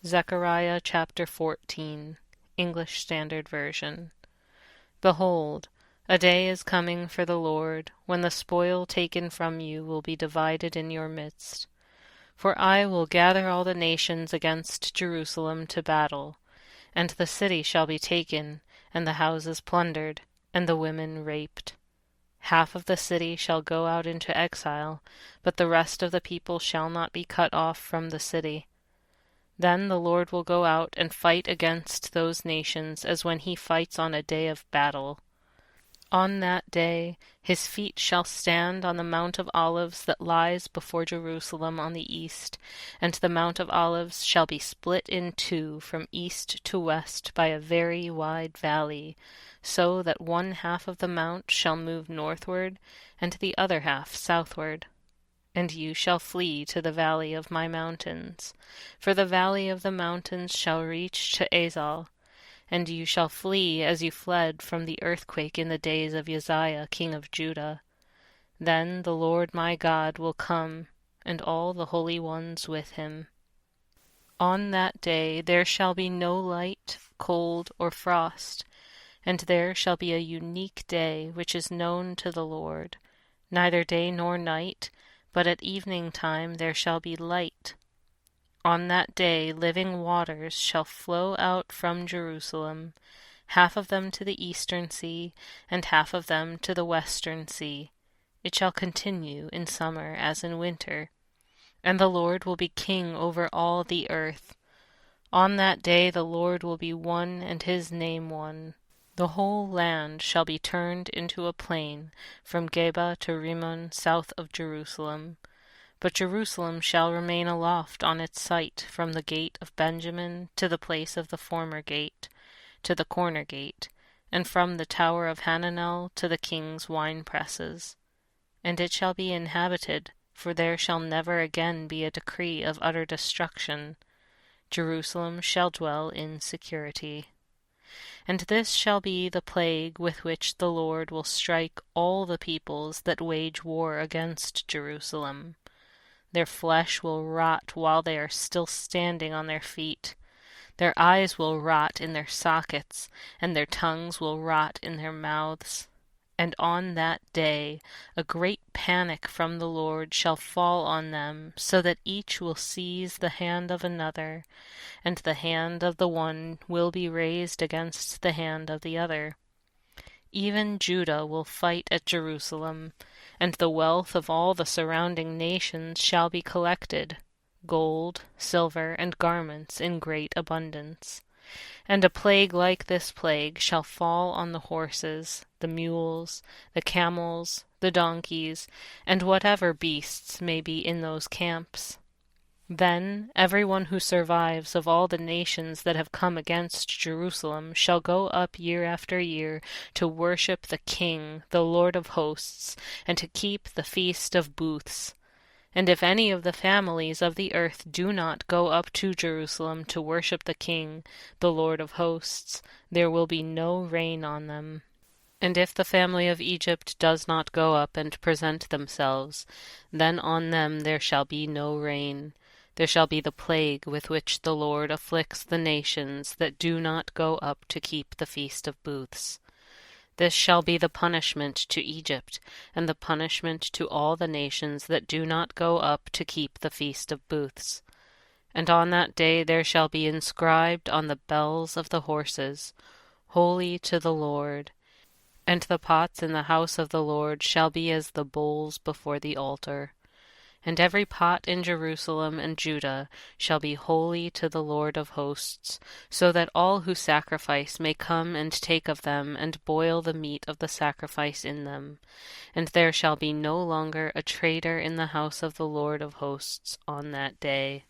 Zechariah chapter 14, English Standard Version. Behold, a day is coming for the Lord, when the spoil taken from you will be divided in your midst. For I will gather all the nations against Jerusalem to battle, and the city shall be taken, and the houses plundered, and the women raped. Half of the city shall go out into exile, but the rest of the people shall not be cut off from the city. Then the Lord will go out and fight against those nations as when he fights on a day of battle. On that day his feet shall stand on the Mount of Olives that lies before Jerusalem on the east, and the Mount of Olives shall be split in two from east to west by a very wide valley, so that one half of the mount shall move northward, and the other half southward. And you shall flee to the valley of my mountains, for the valley of the mountains shall reach to Azal, and you shall flee as you fled from the earthquake in the days of Uzziah king of Judah. Then the Lord my God will come, and all the holy ones with him. On that day there shall be no light, cold, or frost, and there shall be a unique day which is known to the Lord, neither day nor night, but at evening time there shall be light. On that day living waters shall flow out from Jerusalem, half of them to the eastern sea, and half of them to the western sea. It shall continue in summer as in winter. And the Lord will be king over all the earth. On that day the Lord will be one, and his name one. The whole land shall be turned into a plain, from Geba to Rimmon south of Jerusalem. But Jerusalem shall remain aloft on its site from the gate of Benjamin to the place of the former gate, to the corner gate, and from the Tower of Hananel to the king's winepresses. And it shall be inhabited, for there shall never again be a decree of utter destruction. Jerusalem shall dwell in security. And this shall be the plague with which the Lord will strike all the peoples that wage war against Jerusalem. Their flesh will rot while they are still standing on their feet. Their eyes will rot in their sockets, and their tongues will rot in their mouths. And on that day a great panic from the Lord shall fall on them, so that each will seize the hand of another, and the hand of the one will be raised against the hand of the other. Even Judah will fight at Jerusalem, and the wealth of all the surrounding nations shall be collected, gold, silver, and garments in great abundance. And a plague like this plague shall fall on the horses, the mules, the camels, the donkeys, and whatever beasts may be in those camps. Then everyone who survives of all the nations that have come against Jerusalem shall go up year after year to worship the King, the Lord of hosts, and to keep the feast of booths. And if any of the families of the earth do not go up to Jerusalem to worship the King, the Lord of hosts, there will be no rain on them. And if the family of Egypt does not go up and present themselves, then on them there shall be no rain. There shall be the plague with which the Lord afflicts the nations that do not go up to keep the feast of booths. This shall be the punishment to Egypt, and the punishment to all the nations that do not go up to keep the feast of booths. And on that day there shall be inscribed on the bells of the horses, Holy to the Lord. And the pots in the house of the Lord shall be as the bowls before the altar. And every pot in Jerusalem and Judah shall be holy to the Lord of hosts, so that all who sacrifice may come and take of them, and boil the meat of the sacrifice in them. And there shall be no longer a traitor in the house of the Lord of hosts on that day.